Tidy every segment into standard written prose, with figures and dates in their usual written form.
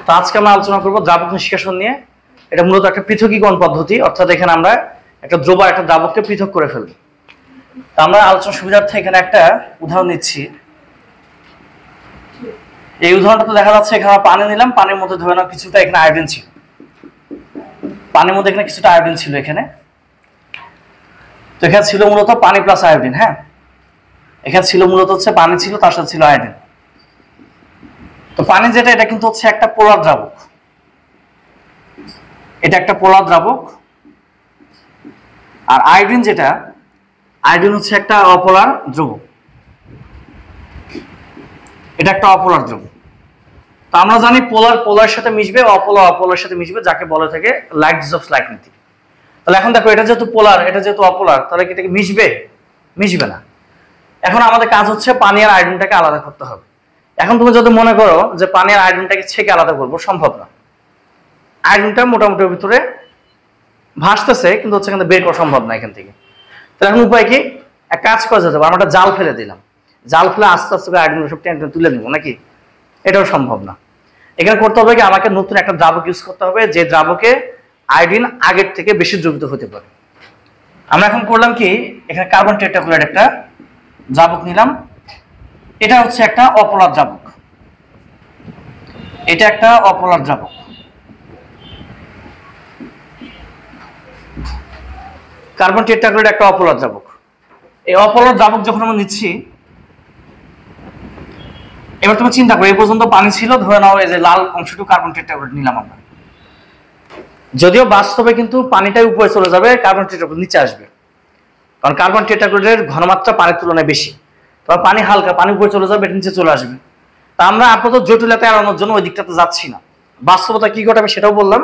তো আজকে আমরা আলোচনা করব দ্রাবক নিষ্কাশন নিয়ে। এটা মূলত একটা পৃথকীকরণ পদ্ধতি, অর্থাৎ এখানে আমরা একটা দ্রব আর একটা দ্রাবককে পৃথক করে ফেলবো। তো আমরা আলোচনার সুবিধার্থে এখানে একটা উদাহরণ নিচ্ছি। এই উদাহরণটা দেখা যাচ্ছে এখানে পানি নিলাম, পানির মধ্যে ধরে নাও কিছুটা এখানে আয়োডিন ছিল, পানির মধ্যে এখানে কিছুটা আয়োডিন ছিল এখানে। তো এখানে ছিল মূলত পানি প্লাস আয়োডিন। হ্যাঁ, এখানে ছিল মূলত হচ্ছে পানি ছিল, তার সাথে ছিল আয়োডিন। তো পানি যেটা, এটা কিন্তু হচ্ছে একটা পোলার দ্রাবক, এটা একটা পোলার দ্রাবক। আর আয়োডিন যেটা, আয়োডিন হচ্ছে একটা অপোলার দ্রবক, এটা একটা অপোলার দ্রবক। তো আমরা জানি পোলার পোলার সাথে মিশবে, অপোলার অপোলার সাথে মিশবে, যাকে বলে থাকে লাইক ডিসঅলভস লাইক নীতি। তাহলে এখন দেখো, এটা যেহেতু পোলার, এটা যেহেতু অপোলার, তাহলে কি এটা মিশবে? মিশবে না। এখন আমাদের কাজ হচ্ছে পানি আর আয়োডিনটাকে আলাদা করতে হবে। এখন তুমি যদি মনে করো যে পানি আর আয়োডিনটাকে ছেঁকে আলাদা করবো, সম্ভব না। আয়োডিনটা মোটামুটি ভিতরে ভাসতেছে, কিন্তু হচ্ছে এখানে বের করা সম্ভব না এখান থেকে। তাহলে এখন উপায় কি? এক কাজ করা যেতে পারে, আমরা একটা জাল ফেলে দিলাম, জাল ফেলে আস্তে আস্তে আয়োডিন সব টেনে তুলে নেবো নাকি? এটাও সম্ভব না। এখানে করতে হবে কি, আমাকে নতুন একটা দ্রাবক ইউজ করতে হবে, যে দ্রাবকে আয়োডিন আগের থেকে বেশি দ্রবীভূত হতে পারে। আমরা এখন করলাম কি, এখানে কার্বন টেট্রাক্লোরাইড একটা দ্রাবক নিলাম। এটা হচ্ছে একটা অপোলার দ্রাবক, এটা একটা অপোলার দ্রাবক। কার্বন টেট্রাক্লোরাইড একটা অপোলার দ্রাবক। এই অপোলার দ্রাবক যখন আমরা নিচ্ছি, এবার তুমি চিন্তা করো, এই পর্যন্ত পানি ছিল, ধরে নাও এই যে লাল অংশটুকু কার্বন টেট্রাক্লোরাইড নিলাম আমরা। যদিও বাস্তবে কিন্তু পানিটাই উপরে চলে যাবে, কার্বন টেট্রাক্লোরাইড নিচে আসবে, কারণ কার্বন টেট্রাক্লোরাইডের ঘনমাত্রা পানির তুলনায় বেশি। তবে পানি হালকা, পানি উপরে চলে যাবে, এটা নিচে চলে আসবে। তা আমরা আপাতত জটিলতা এড়ানোর জন্য ওই দিকটাতে যাচ্ছি না। বাস্তবতা কি ঘটে আমি সেটাও বললাম।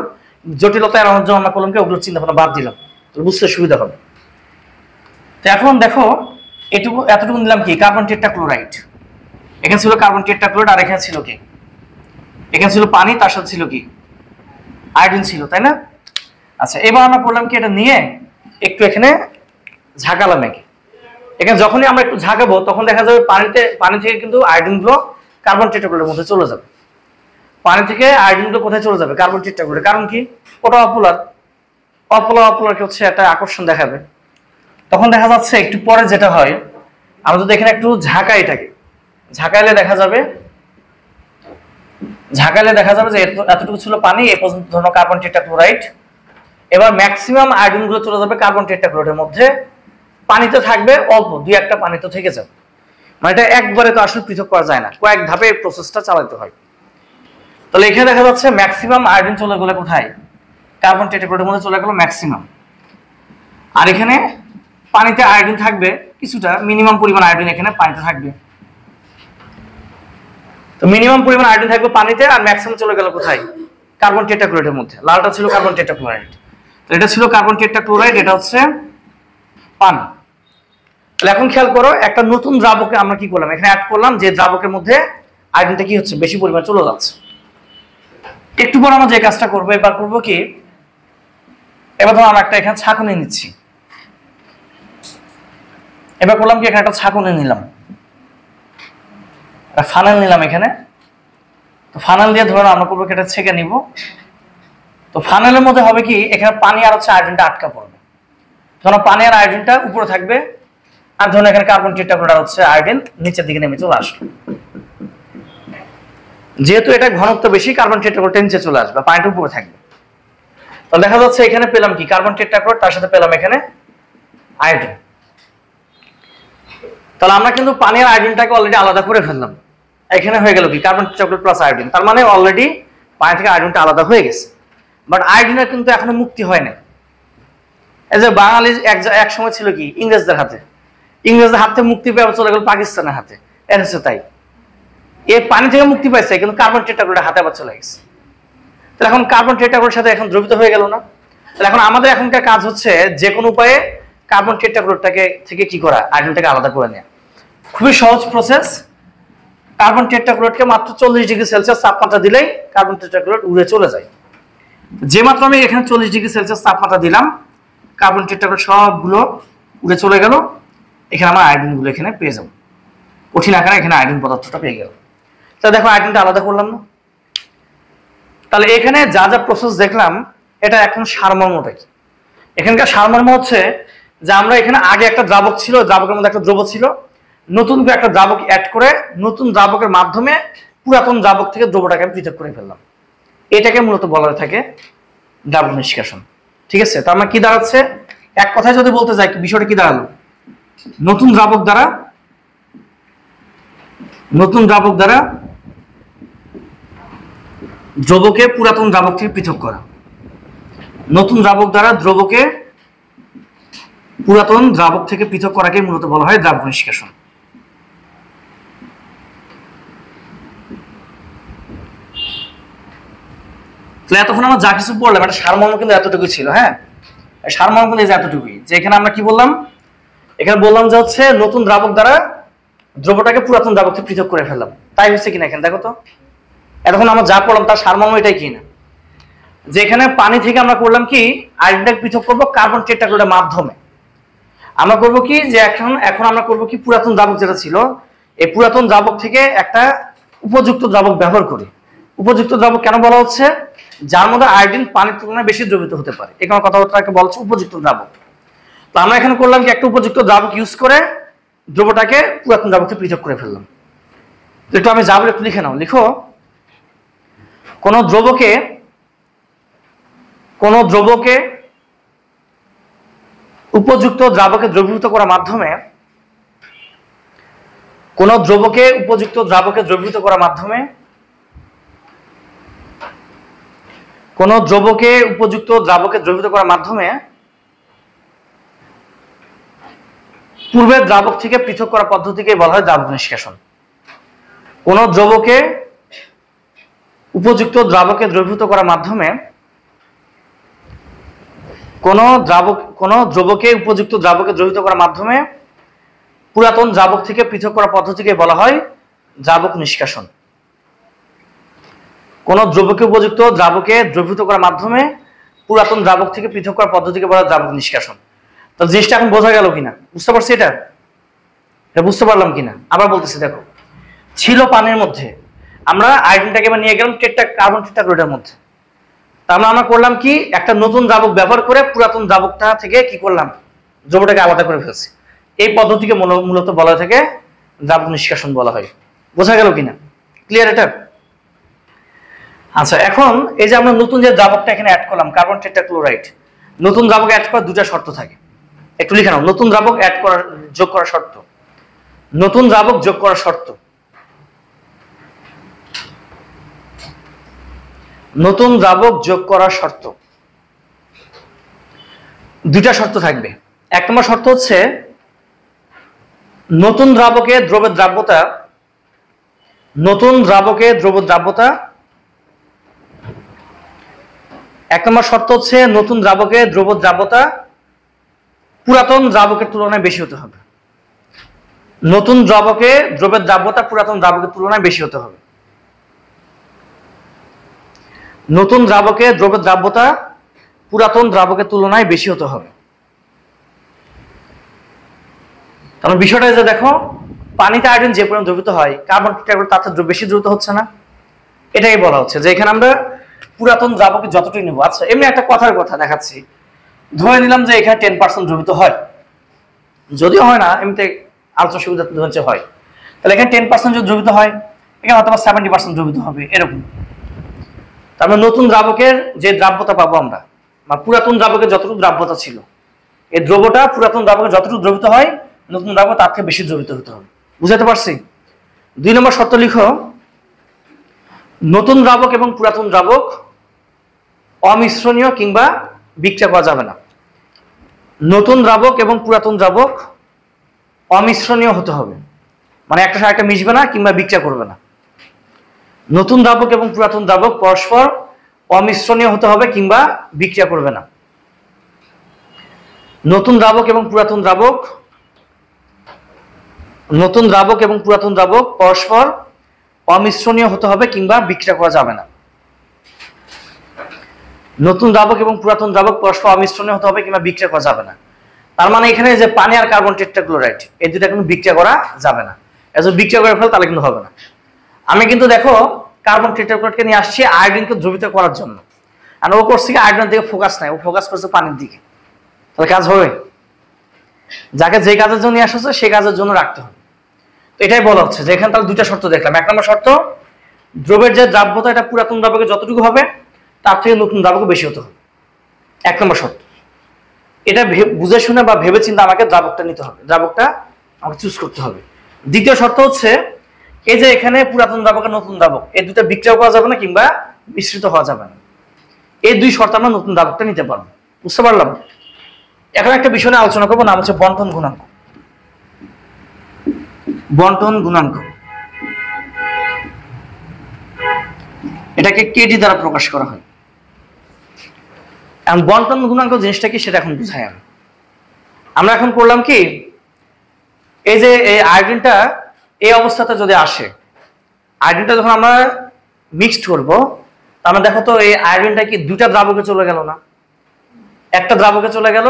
জটিলতা এড়ানোর জন্য আমরা করলাম কি, ওগুলো চিন্তা ভাবনা বাদ দিলাম, বুঝতে সুবিধা হবে। তো এখন দেখো, এতটুকু নিলাম কি, কার্বন টেট্রাক্লোরাইড। এখানে ছিল কার্বন টেট্রাক্লোরাইড, আর এখানে ছিল কি, এখানে ছিল পানি, তার সাথে ছিল কি, আয়োডিন ছিল, তাই না? আচ্ছা, এবার আমরা বললাম কি, এটা নিয়ে একটু এখানে ঝাঁকালাম একে। এখানে যখনই আমরা একটু ঝাঁকাবো, তখন দেখা যাবে পানি থেকে কিন্তু আয়োডিন গুলো কার্বন টেট্রাক্লোরাইডের মধ্যে চলে যাবে। পানি থেকে আয়োডিন গুলো কোথায় চলে যাবে? Carbon tetrachloride. কারণ কি, ওটা অপোলার, অপোলারকে হচ্ছে একটা আকর্ষণ দেখাবে। তখন দেখা যাচ্ছে একটু পরে যেটা হয়, আমরা যদি এখানে একটু ঝাঁকাই, এটাকে ঝাঁকাইলে দেখা যাবে যে এতটুকু ছিল পানি, এ পর্যন্ত ধরো কার্বন টেট্রাক্লোরাইড। এবার ম্যাক্সিমাম আয়োডিন গুলো চলে যাবে কার্বন টেট্রাক্লোরাইডের মধ্যে, পানিতে থাকবে অল্প, দুই একটা পানি তো থেকে যাবে। মানে এটা একবারে তো আসলে পৃথক করা যায় না, কয়েক ধাপে এই প্রসেসটা চালাতে হয়। তাহলে এখানে দেখা যাচ্ছে ম্যাক্সিমাম আয়োডিন চলে গেলে কোথায়? কার্বন টেট্রাক্লোরাইডের মধ্যে চলে গেল ম্যাক্সিমাম। আর এখানে পানিতে আয়োডিন থাকবে কিছুটা, মিনিমাম পরিমাণ আয়োডিন এখানে পানিতে থাকবে। তো মিনিমাম পরিমাণ আয়োডিন থাকবে পানিতে, আর ম্যাক্সিমাম চলে গেল কোথায়? কার্বন টেট্রাক্লোরাইডের মধ্যে। লালটা ছিল কার্বন টেট্রাক্লোরাইড, তো এটা ছিল কার্বন টেট্রাক্লোরাইড, এটা হচ্ছে পানি। তাহলে এখন খেয়াল করো, একটা নতুন দ্রাবকে আমরা কি করলাম, এখানে অ্যাড করলাম, যে দ্রাবকের মধ্যে আয়োডিনটা কি হচ্ছে, বেশি পরিমাণ চলে যাচ্ছে। একটু পর আমরা যে কাজটা করবো, এবার করবো কি, এবার ধরো আমরা একটা এখানে ছাঁকুনি নিচ্ছি। এবার করলাম কি, এখানে একটা ছাঁকুনি নিলাম, ফানেল নিলাম এখানে। তো ফানেল দিয়ে ধরো আমরা করবো কি, এটা ছেঁকে নিব। তো ফানেলের মধ্যে হবে কি, এখানে পানি আর হচ্ছে আয়োডিনটা আটকা পড়বে। ধরো পানি আর আয়োডিনটা উপরে থাকবে, আর ধরুন এখানে কার্বন টেট্রাক্লোরাইড হচ্ছে আয়োডিন নিচের দিকে নেমে চলে আসবে। যেহেতু এটা ঘনত্ব বেশি, কার্বন টেট্রাক্লোরাইড নিচে চলে আসবে, পানিটা উপরে থাকবে। তো দেখা যাচ্ছে এখানে পেলাম কি, কার্বন টেট্রাক্লোরাইড, তার সাথে পেলাম এখানে আয়োডিন। তাহলে আমরা কিন্তু পানি আর আয়োডিনটাকে অলরেডি আলাদা করে ফেললাম। এখানে হয়ে গেল কি, কার্বন টেট্রাক্লোরাইড প্লাস আয়োডিন। তার মানে অলরেডি পানি থেকে আয়োডিনটা আলাদা হয়ে গেছে, বাট আয়োডিনের কিন্তু এখনো মুক্তি হয় না। এই যে বাঙালি এক সময় ছিল কি, ইংরেজদের হাতে, ইংরেজদের হাত থেকে মুক্তি পেয়ে চলে গেল পাকিস্তানের হাতে। এর হচ্ছে তাই, এই পানি থেকে মুক্তি পাইছে, কিন্তু কার্বন টেট্রাক্লোরাইড হাতে আবার চলে গেছে। তাহলে এখন কার্বন টেট্রাক্লোরাইডের সাথে এখন দ্রবীভূত হয়ে গেল না? তাহলে এখন আমাদের এখনকার কাজ হচ্ছে যে কোনো উপায়ে কার্বন টেট্রাক্লোরাইডটাকে থেকে কি করা, আয়োডিনটাকে আলাদা করে নেওয়া। খুবই সহজ প্রসেস। কার্বন টেট্রাক্লোরাইডকে মাত্র 40 ডিগ্রি সেলসিয়াস তাপমাত্রা দিলেই কার্বন টেট্রাক্লোরাইড উড়ে চলে যায়। যে মাত্র আমি এখানে 40 ডিগ্রি সেলসিয়াস তাপমাত্রা দিলাম, কার্বন টেট্রাক্লোরাইড সবগুলো উড়ে চলে গেল। এখানে আমরা আয়োডিন গুলো এখানে পেয়ে যাবো, কঠিন আকারে এখানে আয়োডিন পদার্থটা পেয়ে গেল। তা দেখো, আয়োডিনটা আলাদা করলাম না? তাহলে এখানে যা যা প্রসেস দেখলাম এটা এখন সারমর্মটা কি? এখানকার সারমর্ম হচ্ছে যে আমরা এখানে আগে একটা দ্রাবক ছিল, দ্রাবকের মধ্যে একটা দ্রব্য ছিল, নতুন করে একটা দ্রাবক অ্যাড করে নতুন দ্রাবকের মাধ্যমে পুরাতন দ্রাবক থেকে দ্রব্যটাকে আমি পৃথক করে ফেললাম। এটাকে মূলত বলা হয়ে থাকে দ্রাবক নিষ্কাশন। ঠিক আছে, তার মানে কি দাঁড়াচ্ছে, এক কথায় যদি বলতে যাই বিষয়টা কি দাঁড়ালো, নতুন দ্রাবক দ্বারা দ্রবকে পুরাতন দ্রাবক থেকে পৃথক করা, নতুন দ্রাবক দ্বারা দ্রবকে পুরাতন দ্রাবক থেকে পৃথক করাকে মূলত বলা হয় দ্রাবক নিষ্কাশন। তাহলে এতক্ষণ আমরা যা কিছু পড়লাম এটা সারমর্ম কিন্তু এতটুকুই ছিল। হ্যাঁ, সারমর্ম কিন্তু এতটুকুই, যে এখানে আমরা কি বললাম, এখানে বললাম যে হচ্ছে নতুন দ্রাবক দ্বারা দ্রব্যটাকে পুরাতন দ্রাবক থেকে পৃথক করে ফেললাম। তাই হচ্ছে কিনা এখানে দেখো তো, এতক্ষণ আমরা যা পড়লাম তার সারমর্ম এটাই কিনা, যে এখানে পানি থেকে আমরা করলাম কি আয়োডিনটাকে পৃথক করবো কার্বন টেট্রাক্লোরাইডের মাধ্যমে। আমরা করব কি যে এখন আমরা করব কি পুরাতন দ্রাবক যেটা ছিল এই পুরাতন দ্রাবক থেকে একটা উপযুক্ত দ্রাবক ব্যবহার করি। উপযুক্ত দ্রাবক কেন বলা হচ্ছে, যার মধ্যে আয়োডিন পানির তুলনায় বেশি দ্রবীভূত হতে পারে, এখানে কথাবার্তাকে বলা হচ্ছে উপযুক্ত দ্রাবক। তো আমরা এখানে করলাম কি একটা উপযুক্ত দ্রাবক ইউজ করে দ্রব্যটাকে পুরাতন দ্রাবক থেকে পৃথক করে ফেললাম। তো একটু আমি যা বলে একটু লিখে নাও, লিখো কোন দ্রবকে উপযুক্ত দ্রাবকে দ্রবীভূত করার মাধ্যমে কোন দ্রবকে উপযুক্ত দ্রাবকে দ্রবীভূত করার মাধ্যমে কোন দ্রবকে উপযুক্ত দ্রাবকে দ্রবীভূত করার মাধ্যমে পূর্বের দ্রাবক থেকে পৃথক করা পদ্ধতিকে বলা হয় দ্রাবক নিষ্কাশন। কোন দ্রবকে উপযুক্ত দ্রাবকে দ্রবীভূত করার মাধ্যমে কোন দ্রবকে উপযুক্ত দ্রাবকে দ্রবীভূত করার মাধ্যমে পুরাতন দ্রাবক থেকে পৃথক করা পদ্ধতিকে বলা হয় দ্রাবক নিষ্কাশন। কোন দ্রবকে উপযুক্ত দ্রাবকে দ্রবীভূত করার মাধ্যমে পুরাতন দ্রাবক থেকে পৃথক করার পদ্ধতিকে বলা হয় দ্রাবক নিষ্কাশন। তো জিনিসটা এখন বোঝা গেল কিনা, বুঝতে পারছি এটা বুঝতে পারলাম কিনা, আবার বলতেছি দেখো, ছিল পানির মধ্যে, আমরা আয়োডিনটাকে নিয়ে গেলাম কার্বন টেট্রাক্লোরাইডের মধ্যে, তার মানে আমরা করলাম কি একটা নতুন দ্রাবক ব্যবহার করে পুরাতন দ্রাবকটা থেকে কি করলাম দ্রব্যটাকে আলাদা করে ফেলছি। এই পদ্ধতিকে মূলত বলা হয়ে থাকে দ্রাবক নিষ্কাশন বলা হয়। বোঝা গেল কিনা, ক্লিয়ার এটা? আচ্ছা, এখন এই যে আমরা নতুন যে দ্রাবকটা এখানে অ্যাড করলাম কার্বন টেট্রাক্লোরাইড, নতুন দ্রাবক অ্যাড করার দুটা শর্ত থাকে, একটু লিখে নাও। নতুন দ্রাবক যোগ করার শর্ত, নতুন দ্রাবক যোগ করার শর্ত, নতুন দ্রাবক যোগ করার শর্ত, দুইটা শর্ত থাকবে। এক নম্বর শর্ত হচ্ছে নতুন দ্রাবকে দ্রব্যের দ্রাব্যতা, নতুন দ্রাবকে দ্রব্য দ্রাব্যতা, এক নম্বর শর্ত হচ্ছে নতুন দ্রাবকে দ্রব্য দ্রাব্যতা পুরাতন দ্রাবকের তুলনায় বেশি হতে হবে। নতুন দ্রাবকে দ্রব্যের দ্রাব্যতা পুরাতন দ্রাবকের তুলনায় বেশি হতে হবে। নতুন দ্রাবকে দ্রব্যের দ্রাব্যতা পুরাতন দ্রাবকের তুলনায় বেশি হতে হবে। কারণ বিষয়টা যে দেখো, পানিতে আয়োডিন যে পরিমাণ দ্রবীভূত হয় কার্বন টেট্রাক্লোরাইড তার থেকে বেশি দ্রুত হচ্ছে না, এটাই বলা হচ্ছে যে এখানে আমরা পুরাতন দ্রাবকে যতটুকু নেব। আচ্ছা, এমনি একটা কথার কথা দেখাচ্ছি, ধরে নিলাম যে এখানে 10% দ্রবীভূত হয়, যদিও হয় না, এমনিতে আলোচনা সুবিধা হচ্ছে হয়, তাহলে এখানে 10% যদি দ্রবীভূত হয় এখানে হয়তো 70% দ্রবীভূত হবে এরকম। তারপরে নতুন দ্রাবকের যে দ্রাব্যতা পাবো আমরা, বা পুরাতন দ্রাবকের যতটুকু দ্রাব্যতা ছিল, এই দ্রব্যটা পুরাতন দ্রাবকে যতটুকু দ্রবীভূত হয় নতুন দ্রাবক তার থেকে বেশি দ্রবীভূত হতে হবে। বুঝাতে পারছি? 2 নম্বর শর্ত লিখো, নতুন দ্রাবক এবং পুরাতন দ্রাবক অমিশ্রণীয় কিংবা বিক্রিয়া করা যাবে না। নতুন দ্রাবক এবং পুরাতন দ্রাবক অমিশ্রণীয় হতে হবে, মানে একটা সাথে একটা মিশবে না কিংবা বিক্রিয়া করবে না। নতুন দ্রাবক এবং পুরাতন দ্রাবক পরস্পর অমিশ্রণীয় হতে হবে কিংবা বিক্রিয়া করবে না। নতুন দ্রাবক এবং পুরাতন দ্রাবক পরস্পর অমিশ্রণীয় হতে হবে কিংবা বিক্রিয়া করা যাবে না। নতুন দ্রাবক এবং পুরাতন দ্রাবক পরস্পর অমিশ্রণীয় হতে হবে কিংবা বিক্রিয়া করা যাবে না। তার মানে এখানে যে পানি আর কার্বন টেট্রাক্লোরাইড এই দুটা কিন্তু বিক্রিয়া করা যাবে না। যদি বিক্রিয়া করে ফেলে তাহলে কিন্তু হবে না। আমি কিন্তু দেখো কার্বন টেট্রাক্লোরাইডকে নিয়ে আসছি আয়োডিনকে দ্রবীভূত করার জন্য। আর ও করছে কি আয়োডিনের দিকে ফোকাস নাই, ও ফোকাস করছে পানির দিকে। তাহলে কাজ হবে? যাকে যে কাজের জন্য নিয়ে আসছে সেই কাজের জন্য রাখতে হবে। তো এটাই বলা হচ্ছে যে এখানে তাহলে দুইটা শর্ত দেখলাম। এক নম্বর শর্ত, দ্রবের যে দ্রাব্যতা এটা পুরাতন দ্রাবকে যতটুকু হবে তার থেকে নতুন দ্রাবকে বেশি হতে হবে। এক নম্বর শর্ত। এটা বুঝে শুনে বা ভেবে চিন্তে আমাকে দ্রাবকটা নিতে হবে, দ্রাবকটা আমাকে চুজ করতে হবে। দ্বিতীয় শর্ত হচ্ছে এই যে এখানে পুরাতন দ্রাবক আর নতুন দ্রাবক এই দুটো বিক্রিয়া করা যাবে না কিংবা মিশ্রিত হওয়া যাবে না। এই দুই শর্ত আমরা নতুন দ্রাবকটা নিতে পারবো। বুঝতে পারলাম? এখন একটা বিষয় নিয়ে আলোচনা করবো, নাম হচ্ছে বন্টন গুণাঙ্ক। বন্টন গুণাঙ্ক এটাকে কেডি দ্বারা প্রকাশ করা হয়। এখন বন্টন গুণাঙ্ক জিনিসটা কি সেটা এখন বুঝাই আমি। আমরা এখন করলাম কি, এই যে এই আয়োডিনটা এই অবস্থাতে যদি আসে, আয়োডিনটা যখন আমরা মিক্সড করবো, আমরা দেখো তো এই আয়োডিনটা কি দুটা দ্রাবকে চলে গেল না? একটা দ্রাবকে চলে গেল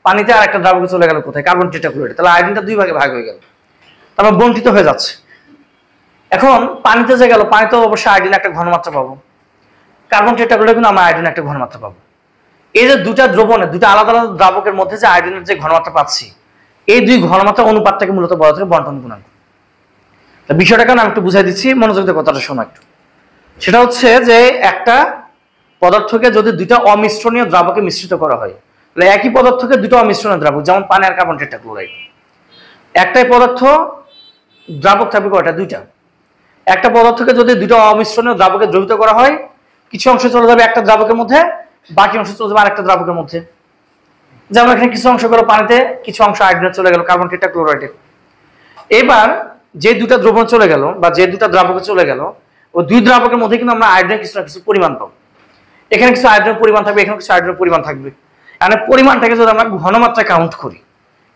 পানিতে, আর একটা দ্রাবকে চলে গেল কোথায়? Carbon tetrachloride. তাহলে আয়োডিনটা দুই ভাগে ভাগ হয়ে গেল, তারপর বন্টিত হয়ে যাচ্ছে। এখন পানিতে যে গেল, পানিতে অবশ্যই আয়োডিন একটা ঘনমাত্রা পাবো, কার্বন টেট্রাক্লোরাইড কিন্তু আমরা আয়োডিন একটা ঘনমাত্রা পাবো। এই যে দুটা দ্রবণে দুটা আলাদা আলাদা দ্রাবকের মধ্যে যে আয়োডিনের যে ঘনমাত্রা পাচ্ছি, এই দুই ঘনমাত্রা অনুপাতটাকে মূলত বলা হচ্ছে বন্টন গুণাঙ্ক। বিষয়টাকে আমি একটু বুঝাই দিচ্ছি, মনোযোগ দিয়ে কথাটা শোনো একটু। সেটা হচ্ছে যে একটা পদার্থকে যদি দুইটা অমিশ্রণীয় দ্রাবকে মিশ্রিত করা হয়, তাহলে একই পদার্থকে দুটো অমিশ্রণীয় দ্রাবক, যেমন পানি আর কার্বন টেট্রাক্লোরাইড, একটাই পদার্থ দ্রাবক থাকবে কয়টা? দুইটা। একটা পদার্থকে যদি দুটো অমিশ্রণীয় দ্রাবকে দ্রবীভূত করা হয়, কিছু অংশ চলে যাবে একটা দ্রাবকের মধ্যে, বাকি অংশ চলে যাবে আরেকটা দ্রাবকের মধ্যে। যেমন এখানে কিছু অংশ গেল পানিতে, কিছু অংশ আয়োডিনে চলে গেল কার্বন টেট্রাক্লোরাইডে। এবার যে দুটা দ্রবণ চলে গেল বা যে দুটা দ্রাবকে চলে গেল, ওই দুই দ্রাবকের মধ্যে কিন্তু আমরা আয়োডিনের কিছু না কিছু পরিমাণ পাবো। এখানে কিছু আয়োডিনের পরিমাণ থাকবে, এখানে কিছু আয়োডিনের পরিমাণ থাকবে। মানে পরিমাণটাকে যদি আমরা ঘনমাত্রা কাউন্ট করি,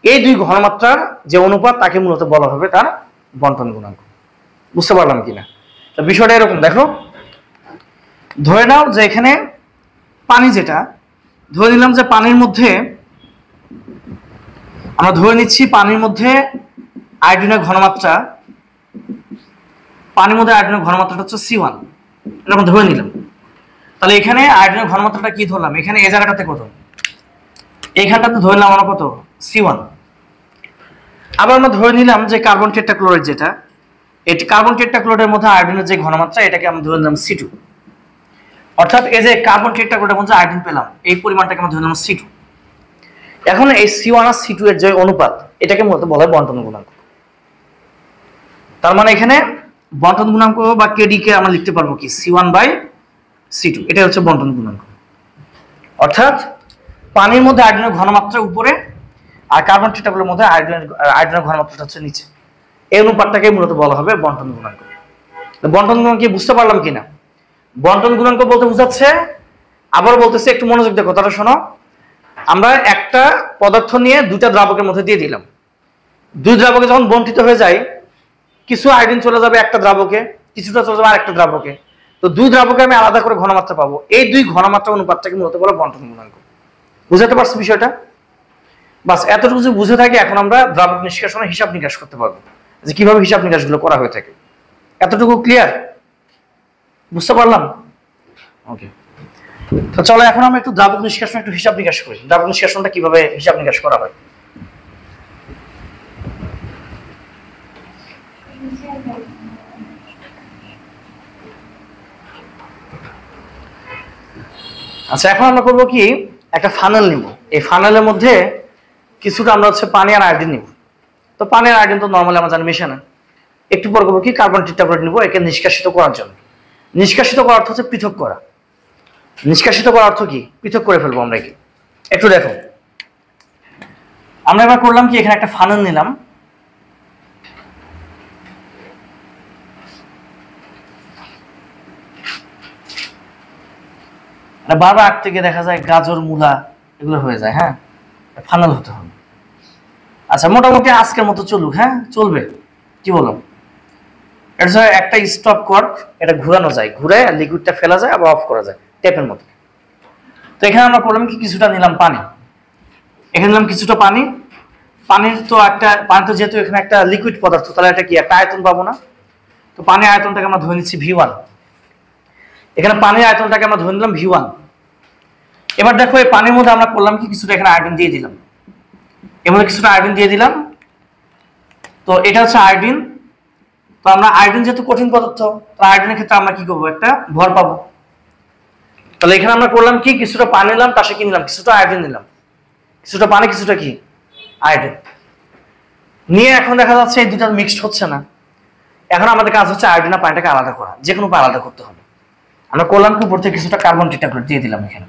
এই দুই ঘনমাত্রার যে অনুপাত তাকে মূলত বলা হবে তার বন্টন গুণাঙ্ক। বুঝতে পারলাম কিনা? তো বিষয়টা এরকম, দেখো ধরে নাও যে এখানে পানি, যেটা ধরে নিলাম যে পানির মধ্যে আমরা ধরে নিচ্ছি পানির মধ্যে আয়োডিনের ঘনমাত্রা, পানির মধ্যে আয়োডিনের ঘনমাত্রাটা হচ্ছে C1, এরকম ধরে নিলাম। তাহলে এখানে আয়োডিনের ঘনমাত্রাটা কি ধরলাম? এখানে এই জায়গাটাতে কত? এইখানটাতে ধরে নিলাম আমরা কত? C1। আবার আমরা ধরে নিলাম যে কার্বন টেট্রাক্লোরাইড, যেটা এই কার্বন টেট্রাক্লোরাইডের মধ্যে আয়োডিনের যে ঘনমাত্রা, এটাকে আমরা ধরে নিলাম C2। অর্থাৎ এই যে কার্বন টেট্রাক্লোরাইডের মধ্যে আয়োডিন পেলাম, এই পরিমাণটাকে আমরা ধরে নিলাম C2। এখন এই C1 আর C2 এর যে অনুপাত, এটাকে মূলত বলা হয় বন্টন গুণাঙ্ক। তার মানে এখানে বন্টন গুণাঙ্ক বা কেডি কে আমরা লিখতে পারবো কি? C1/C2। এটা হচ্ছে বন্টন গুণাঙ্ক। অর্থাৎ পানির মধ্যে আয়োডিনের ঘনমাত্রা উপরে আর কার্বন টেট্রাক্লোরাইডের মধ্যে আয়োডিনের ঘনমাত্রাটা হচ্ছে নিচে। এই অনুপাতটাকে মূলত বলা হবে বন্টন গুণাঙ্ক। বন্টন গুণাঙ্ক কি বুঝতে পারলাম কিনা? বন্টন গুণাঙ্ক বলতে বোঝাচ্ছে, আবার বলতেছি একটু মনোযোগ দিয়ে কথাটা শোনো। আমরা একটা পদার্থ নিয়ে দুটা দ্রাবকের মধ্যে দিয়ে দিলাম, দুই দ্রাবকে যখন বন্টিত হয়ে যায়, কিছু আয়োডিন চলে যাবে একটা দ্রাবকে, কিছুটা চলে যাবে আরেকটা দ্রাবকে। তো দুই দ্রাবকে আমি আলাদা করে ঘনমাত্রা পাবো, এই দুই ঘনমাত্রা অনুপাতটাকে মূলত বলা বন্টন গুণাঙ্ক। বুঝাতে পারছি বিষয়টা? বাস এতটুকু যদি বুঝে থাকি, এখন আমরা দ্রাবক নিষ্কাশনের হিসাব নিকাশ করতে পারবো যে কিভাবে হিসাব নিকাশগুলো করা হয়ে থাকে। এতটুকু ক্লিয়ার? বুঝতে পারলাম? ওকে, তো চলো এখন আমরা একটু দ্রাবক নিষ্কাশন একটু হিসাব নিকাশ করি। দ্রাবক নিষ্কাশনটা কিভাবে হিসাব নিকাশ করা হয়। আচ্ছা, এখন আমরা করবো কি, একটা ফানেল নিব। এই ফানেলের মধ্যে কিছুটা আমরা হচ্ছে পানি আর আয়োডিন নিব। তো পানি আর আয়োডিন তো নর্মালি আমরা জানি মেশানো। একটু পর করবো কি, কার্বন টেট্রাক্লোরাইড নিব একে নিষ্কাশিত করার জন্য। নিষ্কাশিত করার অর্থ হচ্ছে পৃথক করা। নিষ্কাশিত করার অর্থ কি? পৃথক করে ফেলবো আমরা। কি একটু দেখো, আমরা এবার করলাম কি, এখানে একটা ফানেল নিলাম। বারবার আগ থেকে দেখা যায় গাজর, মূলা এগুলো হয়ে যায়। হ্যাঁ, ফানেল হতে হবে। আচ্ছা, মোটামুটি আজকের মতো চলুক। হ্যাঁ, চলবে, কি বলো? এটা একটা স্টপ কর্ক, এটা ঘুরানো যায়, ঘুরে লিকুইডটা ফেলা যায় আবার অফ করা যায় টেপের মতো। তো এখানে আমরা করলাম কি, কিছুটা নিলাম পানি, এখানে নিলাম কিছুটা পানি। পানির তো একটা, পানি তো যেহেতু এখানে একটা লিকুইড পদার্থ, তাহলে এটা কি একটা আয়তন পাবো না? তো পানির আয়তনটাকে আমরা ধরে নিচ্ছি V1। এখানে পানির আয়তনটাকে আমরা ধরে নিলাম V1। এবার দেখো এই পানির মধ্যে আমরা করলাম কি কিছুটা এখানে আয়োডিন দিয়ে দিলাম, এর মধ্যে কিছুটা আয়োডিন দিয়ে দিলাম। তো এটা হচ্ছে আয়োডিন। তো আমরা আয়োডিন যেহেতু কঠিন পদার্থ, তো আয়োডিনের ক্ষেত্রে আমরা কি করবো, একটা ভর পাবো। তাহলে এখানে আমরা করলাম কি কিছুটা পানি নিলাম, তার সাথে কি নিলাম, কিছুটা আয়োডিন নিলাম, কিছুটা পানি কিছুটা কি আয়োডিন নিয়ে এখন দেখা যাচ্ছে এই দুটো মিক্সড হচ্ছে না। এখন আমাদের কাজ হচ্ছে আয়োডিন আর পানিটাকে আলাদা করা, যে কোনো উপায়ে আলাদা করতে হবে। আমরা করলাম কি উপর থেকে কিছুটা কার্বন টেট্রাক্লোরাইড দিয়ে দিলাম, এখানে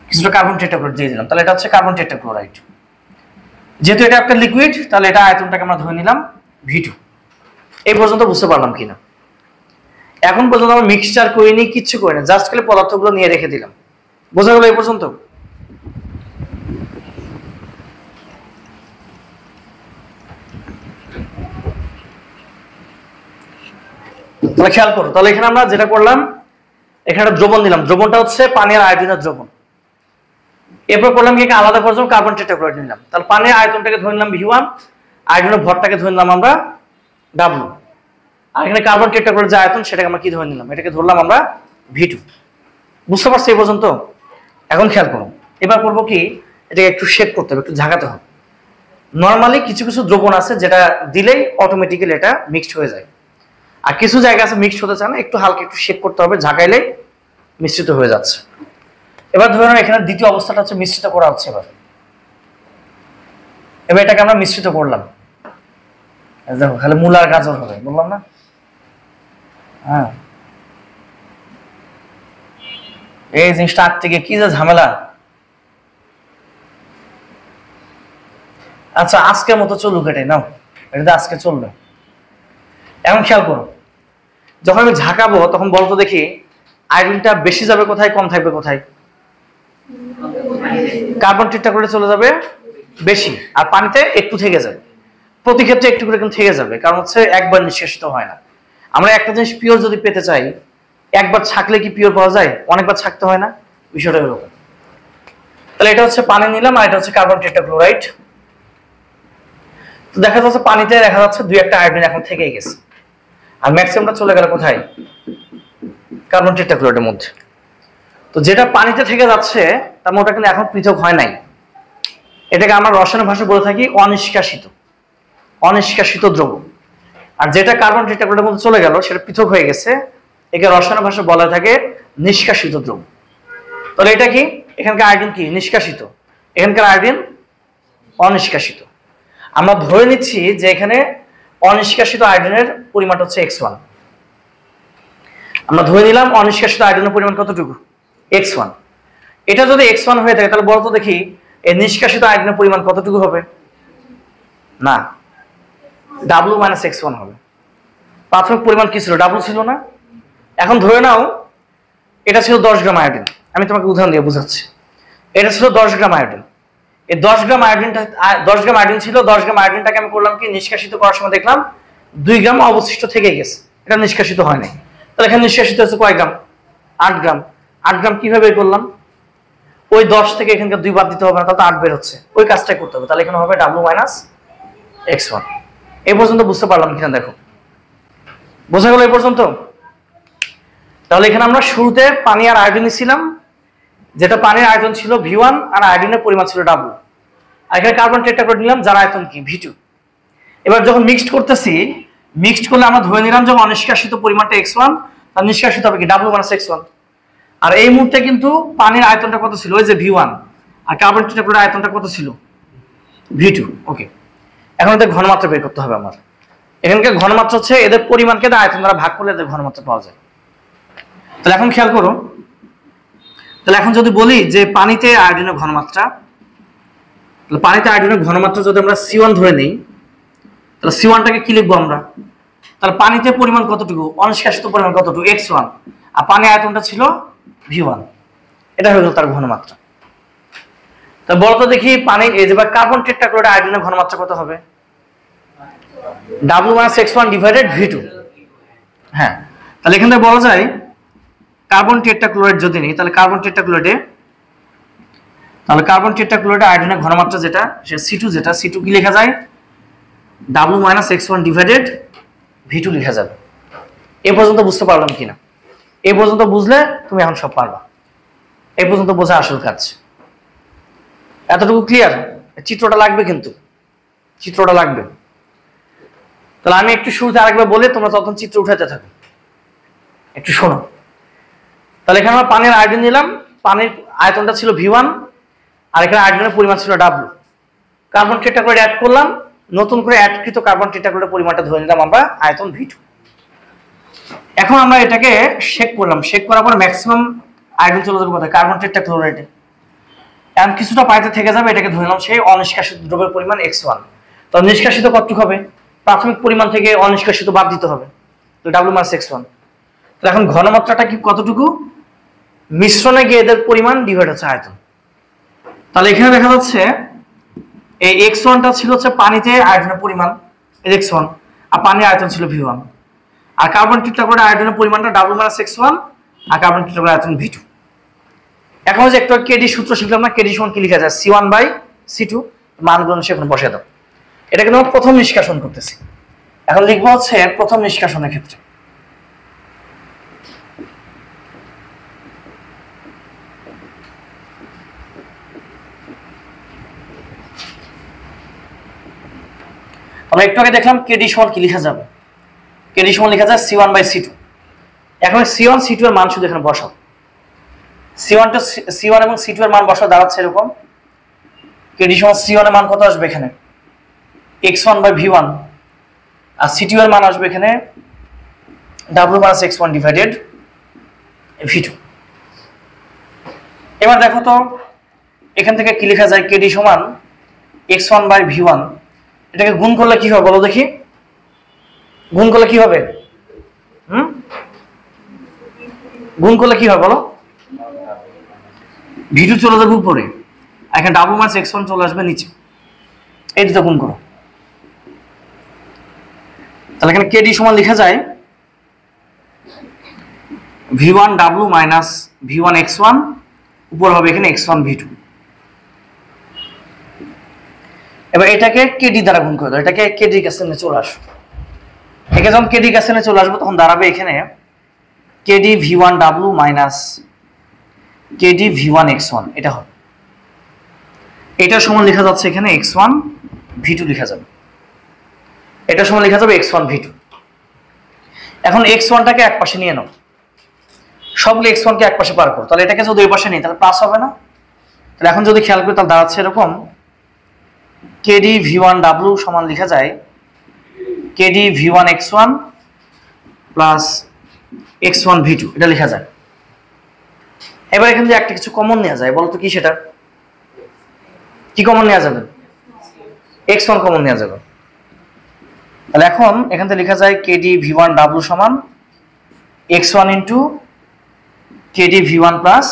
কিছুটা কার্বন টেট্রাক্লোরাইড দিয়ে দিলাম, তাহলে এটা হচ্ছে কার্বন টেট্রাক্লোরাইড। যেহেতু এটা একটা লিকুইড, তাহলে এটা আয়তনটাকে আমরা ধরে নিলাম V2। এই পর্যন্ত বুঝতে পারলাম কিনা? এখন পর্যন্ত আমরা মিক্সচার করিনি, কিচ্ছু করিনি, জাস্ট খালি পদার্থগুলো নিয়ে রেখে দিলাম। বোঝা গেল এই পর্যন্ত? তাহলে খেয়াল করো, তাহলে এখানে আমরা যেটা করলাম, এখানে দ্রবণ দিলাম, দ্রবণটা হচ্ছে পানি আর আয়োডিনের দ্রবণ। এরপর করলাম কি আলাদা করে কার্বন টেট্রাক্লোরাইড নিলাম, তাহলে পানির আয়তনটাকে ধরে নিলাম V1, আয়োডিনের ভরটাকে ধরে নিলাম আমরা W, আর এখানে কার্বন টেট্রাক্লোরাইড যে আয়তন সেটাকে আমরা কি ধরে নিলাম, এটাকে ধরলাম আমরা V2। বুঝতে পারছি এই পর্যন্ত? এখন খেয়াল করো, এবার করবো কি এটাকে একটু শেক করতে হবে, একটু ঝাঁকাতে হবে। নর্মালি কিছু কিছু দ্রবণ আছে যেটা দিলেই অটোমেটিক্যালি এটা মিক্সড হয়ে যায়, আর কিছু জায়গা আছে মিক্সড হতে চায় না, একটু হালকা একটু শেক করতে হবে, ঝাঁকাইলেই মিশ্রিত হয়ে যাচ্ছে। এবার ধরে নাও এখানে দ্বিতীয় অবস্থাটা হচ্ছে মিশ্রিত করা হচ্ছে। এবার এটাকে আমরা মিশ্রিত করলাম, দেখো খালি মূলা আর গাজর হবে, বললাম না? হ্যাঁ, এই জিনিসটা আগ থেকে কি যে ঝামেলা। আচ্ছা আজকের মতো চলুক, এটাই নাও, এটা আজকে চলবে। এখন খেয়াল করো, যখন আমি ঝাঁকাবো তখন বলতো দেখি আয়োডিনটা বেশি যাবে কোথায়, কম থাকবে কোথায়? কার্বন টেট্রাক্লোরাইডে চলে যাবে বেশি, আর পানিতে একটু থেকে যাবে। প্রতি ক্ষেত্রে একটু করে কিন্তু থেকে যাবে, কারণ হচ্ছে একবার নিষ্কাশিত হয় না। আমরা একটা জিনিস পিওর যদি পেতে চাই, একবার ছাকলে কি পিওর পাওয়া যায়? অনেকবার ছাকতে হয় না, বিষয়টা এরকম। তাহলে এটা হচ্ছে পানি নিলাম, আর এটা হচ্ছে কার্বন টেট্রাক্লোরাইড। তো দেখা যাচ্ছে পানিতে দেখা যাচ্ছে দুই একটা আয়োডিন এখন থেকেই গেছে, আর ম্যাক্সিমামটা চলে গেল কোথায়? কার্বন টেট্রাক্লোরাইডের মধ্যে। তো যেটা পানিতে থেকে যাচ্ছে তার মধ্যে কিন্তু এখন পৃথক হয় নাই, এটাকে আমরা রসায়ন ভাষায় বলে থাকি অনিষ্কাশিত, অনিষ্কাশিত দ্রব্য। আর যেটা কার্বন টেট্রাক্লোরাইডের মধ্যে চলে গেল সেটা পৃথক হয়ে গেছে, একে রসায়ন ভাষায় বলা থাকে নিষ্কাশিত দ্রব্য। তাহলে এটা কি, এখানকার আয়োডিন কি নিষ্কাশিত, এখানকার আয়োডিন অনিষ্কাশিত। আমরা ধরে নিচ্ছি যে এখানে অনিষ্কাশিত আয়োডিনের পরিমাণ হচ্ছে X1। আমরা ধরে নিলাম অনিষ্কাশিত আয়োডিনের পরিমাণ কতটুকু, X1। এটা যদি X1 হয়ে থাকে তাহলে বলতো দেখি এই নিষ্কাশিত আয়োডিনের পরিমাণ কতটুকু হবে? না, W - X1 হবে। প্রাথমিক পরিমাণ কি ছিল? W ছিল না? এখন ধরে নাও এটা ছিল 10 গ্রাম আয়োডিন, আমি তোমাকে উদাহরণ দিয়ে বুঝাচ্ছি। এটা ছিল 10 গ্রাম আয়োডিন, এই 10 গ্রাম আয়োডিনটা 10 গ্রাম আয়োডিন ছিল, 10 গ্রাম আয়োডিনটাকে আমি করলাম কি নিষ্কাশিত করার সময় দেখলাম 2 গ্রাম অবশিষ্ট থেকে গেছে, এটা নিষ্কাশিত হয় নাই। তাহলে এখানে নিষ্কাশিত হচ্ছে কয় গ্রাম? 8 গ্রাম। 8 গ্রাম কিভাবে বের করলাম? ওই 10 থেকে এখানকার 2 বাদ দিতে হবে না, তাহলে 8 বের হচ্ছে, ওই কাজটাই করতে হবে। তাহলে এখানে হবে W - X1। এই পর্যন্ত বুঝতে পারলাম কিনা দেখো, বোঝা গেল এই পর্যন্ত? তাহলে এখানে আমরা শুরুতে পানি আর আয়োডিন ছিলাম, যেটা পানির আয়তন ছিল V1 আর আয়োডিনের পরিমাণ ছিল W, আর এখানে কার্বন টেট্রাক্লোরাইড নিলাম যার আয়তন কি V2। এবার যখন মিক্সড করতেছি, মিক্সড করলে আমরা ধরে নিলাম যখন অনিষ্কাশিত পরিমাণটা X1, তার নিষ্কাশিত হবে কি W - X1। আর এই মুহূর্তে কিন্তু পানির আয়তনটা কত ছিল? ওই যে V1, আর কার্বন টেট্রাক্লোরাইড আয়তনটা কত ছিল? V2। ওকে, এখন এদের ঘনমাত্রা বের করতে হবে আমার। এখানকার ঘনমাত্রা হচ্ছে এদের পরিমাণকে আয়তন দ্বারা ভাগ করলে এদের ঘনমাত্রা পাওয়া যায়। তাহলে এখন খেয়াল করো, তাহলে এখন যদি বলি যে পানিতে আয়োডিনের ঘনমাত্রা, তাহলে পানিতে আয়োডিনের ঘনমাত্রা যদি আমরা C1 ধরে নিই, তাহলে C1টাকে কি লিখবো আমরা? তাহলে পানিতে পরিমাণ কতটুকু, অনিষ্কাশিত পরিমাণ কতটুকু? X1, আর পানি আয়তনটা ছিল V1, এটা হয়ে গেল তার ঘনমাত্রা। তা বলতো দেখি পানি এই যে কার্বন টেট্রাক্লোরাইড আয়োডিনের ঘনমাত্রা কত হবে? W - X1 divided V2। হ্যাঁ, তাহলে এখান থেকে বলা যায় কার্বন টেট্রাক্লোরাইড যদি নিই, তাহলে কার্বন টেট্রাক্লোরাইডে আয়োডিনের ঘনমাত্রা যেটা সে C2, যেটা C2 কি লেখা যায়? W - X1 ডিভাইডেড V2 লেখা যাবে। এ পর্যন্ত বুঝতে পারলাম কিনা? এই পর্যন্ত বুঝলে তুমি এখন সব পারবা। এই পর্যন্ত বোঝা আসল কাজ। এতটুকু ক্লিয়ার? চিত্রটা লাগবে, কিন্তু চিত্রটা লাগবে। তাহলে আমি একটু শুরুতে আরেকবার বলে তোমরা তখন চিত্র উঠাতে থাকো, একটু শোনো। তাহলে এখানে আমরা পানির আয়তন নিলাম, পানির আয়তনটা ছিল V1, আর এখানে আয়তনের পরিমাণ ছিল W। কার্বন টেট্রাক্লোরাইড অ্যাড করলাম, নতুন করে অ্যাডকৃত কার্বন টেট্রাক্লোরাইডের পরিমাণটা ধরে নিলাম আমরা আয়তন V2। এখন আমরা এটাকে শেক করলাম, শেক করার পর ম্যাক্সিমাম আয়তন চলে যাবে কোথায়? কার্বন টেট্রাক্লোরাইডে। এখন কিছুটা পানিতে থেকে যাবে, এটাকে ধরে নিলাম সেই অনিষ্কাশিত দ্রব্যের পরিমাণ X1। তো নিষ্কাশিত কতটুকু হবে? প্রাথমিক পরিমাণ থেকে অনিষ্কাশিত বাদ দিতে হবে, তো W - X1। তো এখন ঘনমাত্রাটা কি কতটুকু? মিশ্রণে গিয়ে এদের পরিমাণ ডিভাইড হচ্ছে আয়তন। তাহলে এখানে দেখা যাচ্ছে এই X1টা ছিল হচ্ছে পানিতে আয়তনের পরিমাণ X1, আর পানির আয়তন ছিল V1। আর কার্বন টেট্রাক্লোরাইড আয়তনের পরিমাণটা W - X1, আর কার্বন টেট্রাক্লোরাইড আয়তন V2। এখন যে একটু কেডি সূত্র শিখলাম না, কেডি সমান কি লেখা যায়? C1/C2। মানগুলো সেখানে বসে দাও। এটা কিন্তু আমরা প্রথম নিষ্কাশন করতেছি। এখন লিখবো হচ্ছে প্রথম নিষ্কাশনের ক্ষেত্রে আমরা একটু আগে দেখলাম কেডি সমান কি লেখা যাবে? কেডি সমান লেখা যায় C1/C2। এখন C1 C2 এর মান শুধু এখানে বসাও। C1 এবং C2 এর মান বসাও, দাঁড়াচ্ছে এরকম। কেডি সমান C1 এর মান কত আসবে এখানে? X1/V1, আর C2 এর মান আসবে এখানে W - X1 ডিভাইডেড V2। এবার দেখো তো এখান থেকে কি লেখা যায়? কেডি সমান X1/V1। এটাকে গুণ করলে কি হবে বলো দেখি? গুণ করলে কি হবে? গুণ করলে কি হবে বলো? V2 চলে যাবে উপরে, আর এখানে W - X1 চলে আসবে নিচে। এই দুটো গুণ করো। তাহলে এখানে কেডি সমান লেখা যায় V1W - V1 X1, উপর হবে এখানে X1 V2। এবার এটাকে কেডি দ্বারা গুণ করে দাও, এটাকে কেডি কাছে নিয়ে চলে আসো। একে যখন কেডি কাছে নিয়ে চলে আসবো তখন দাঁড়াবে এখানে KD V1W - KD V1 X1। এটা হবে, এটা সমান লেখা যাচ্ছে এখানে X1 V2 লেখা যাবে। এটা সমান লেখা যাবে X1 V2। এখন X1টাকে এক পাশে নিয়ে নাও, সবগুলো X1 কে এক পাশে পার করো। তাহলে এটাকে যদি ওই পাশে নিই তাহলে প্লাস হবে না? তাহলে এখন যদি খেয়াল করি তাহলে দাঁড়াচ্ছে এরকম কেডি V1W সমান লেখা যায় KD V1 X1 plus X1 V2, এটা লেখা যায়। এবার এখান থেকে একটা কিছু কমন নেওয়া যায়, বলতো কি সেটা? কি কমন নেওয়া যাবে? X1 কমন নেওয়া যাবে। তাহলে এখন এখান থেকে লেখা যায় কেডি V1W সমান X1 into K D V1 plus